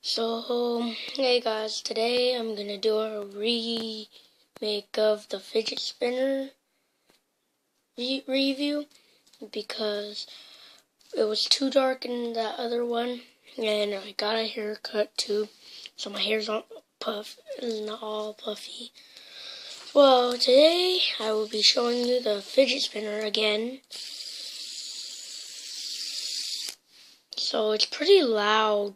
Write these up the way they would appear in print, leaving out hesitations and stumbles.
So, hey guys, today I'm gonna do a remake of the fidget spinner review because it was too dark in that other one, and I got a haircut too, so my hair's not all puffy. Well, today I will be showing you the fidget spinner again. So it's pretty loud.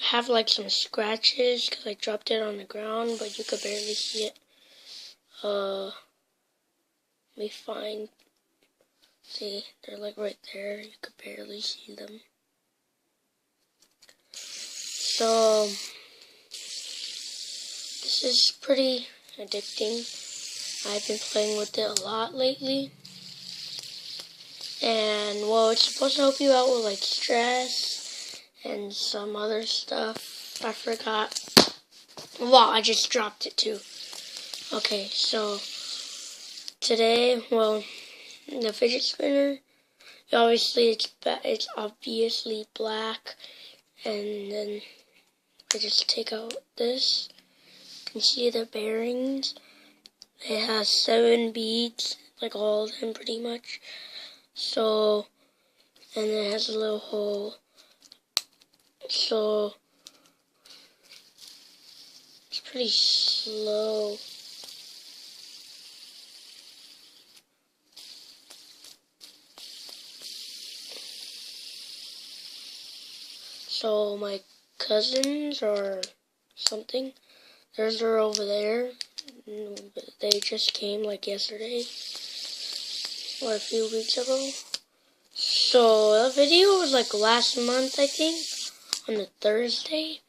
I have like some scratches because I dropped it on the ground, but you could barely see it. Let me find. See, they're like right there. You could barely see them. So this is pretty addicting. I've been playing with it a lot lately. And well, it's supposed to help you out with like stress and some other stuff. I forgot. Well, I just dropped it too. Okay, so today, well, the fidget spinner, obviously it's obviously black, and then I just take out this. You can see the bearings. It has 7 beads, like all of them pretty much. So, and it has a little hole. So it's pretty slow. So my cousins or something, theirs are over there. They just came like yesterday or a few weeks ago. So the video was like last month, I think, on the Thursday.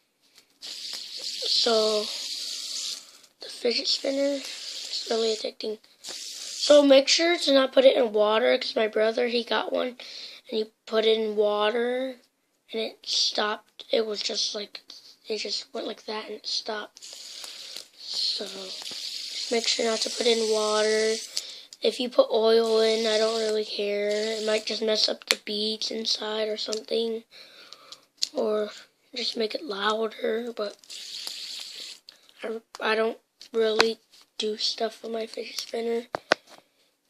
So the fidget spinner is really addicting. So make sure to not put it in water, because my brother, he got one and he put it in water and it stopped. It was just like, it just went like that and it stopped. So just make sure not to put it in water. If you put oil in, I don't really care. It might just mess up the beads inside or something, or just make it louder, but I don't really do stuff with my fidget spinner.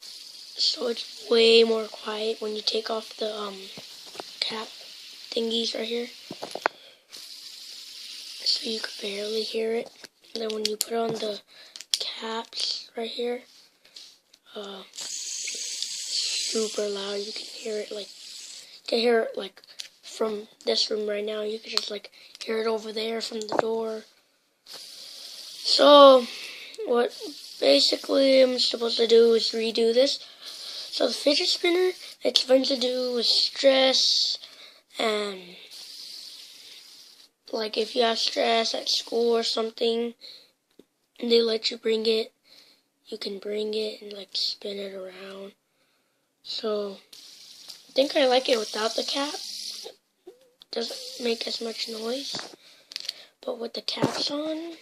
So it's way more quiet when you take off the cap thingies right here. So you can barely hear it. And then when you put on the caps right here, super loud. You can hear it like from this room right now. You can just like hear it over there from the door. So what basically I'm supposed to do is redo this. So the fidget spinner, it's fun to do with stress, and like if you have stress at school or something and they let you bring it, you can bring it and like spin it around. So I think I like it without the cap. It doesn't make as much noise, but with the caps on,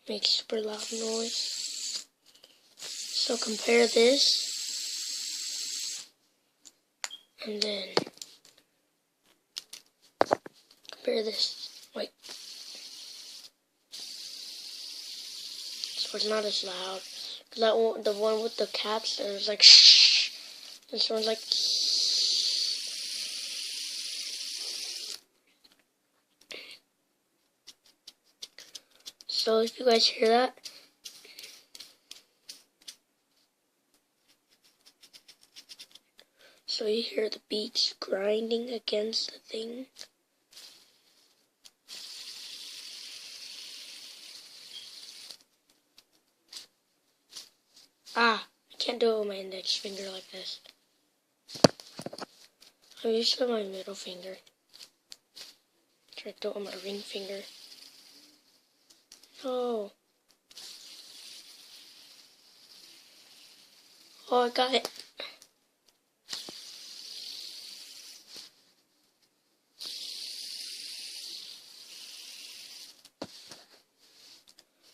makes super loud noise. So compare this and then compare this. Wait. So it's not as loud. Cause that one, the one with the caps, there's like shh. This one's like. So if you guys hear that. So you hear the beats grinding against the thing. I can't do it with my index finger like this. I'm used to my middle finger. Try to do it with my ring finger. No. Oh, I got it.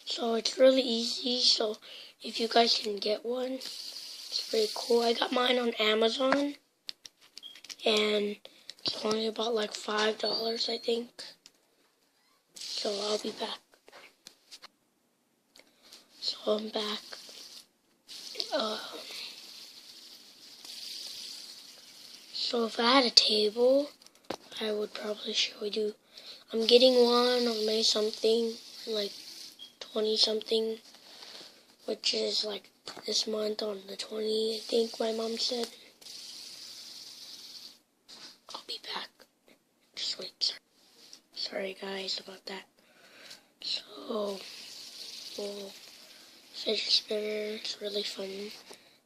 So it's really easy, so if you guys can get one, it's pretty cool. I got mine on Amazon, and It's only about like $5, I think. So I'll be back. So I'm back. So if I had a table, I would probably show you. I'm getting one on May something, like 20 something, which is like this month on the 20, I think my mom said. I'll be back. Just wait. Sorry guys about that. So, fidget spinner is really fun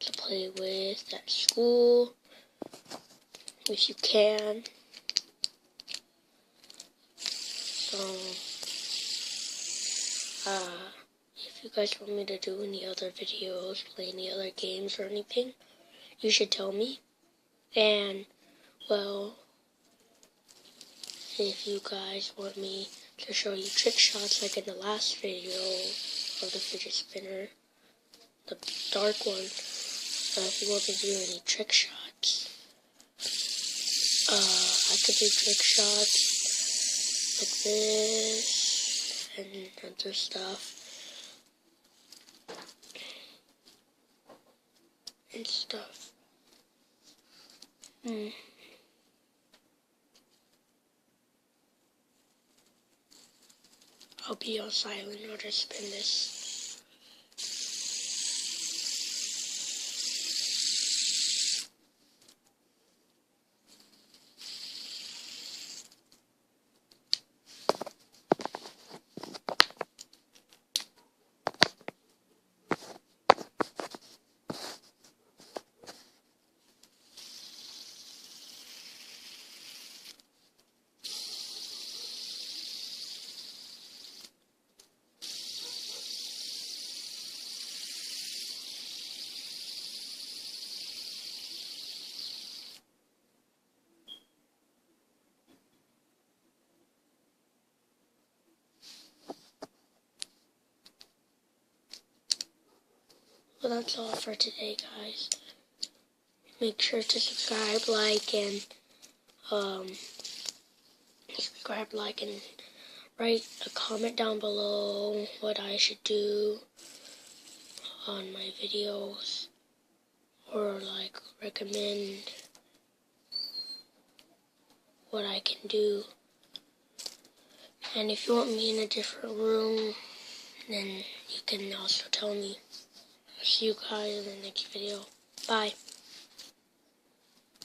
to play with at school, if you can. So, if you guys want me to do any other videos, play any other games or anything, you should tell me. And, well, if you guys want me to show you trick shots like in the last video of the fidget spinner, the dark one, if you want me to do any trick shots, I could do trick shots like this and other stuff and stuff. I'll be on silent or just spin this. Well, that's all for today, guys. Make sure to subscribe, like, and write a comment down below what I should do on my videos, or like recommend what I can do. And if you want me in a different room, then you can also tell me. I'll see you guys in the next video. Bye.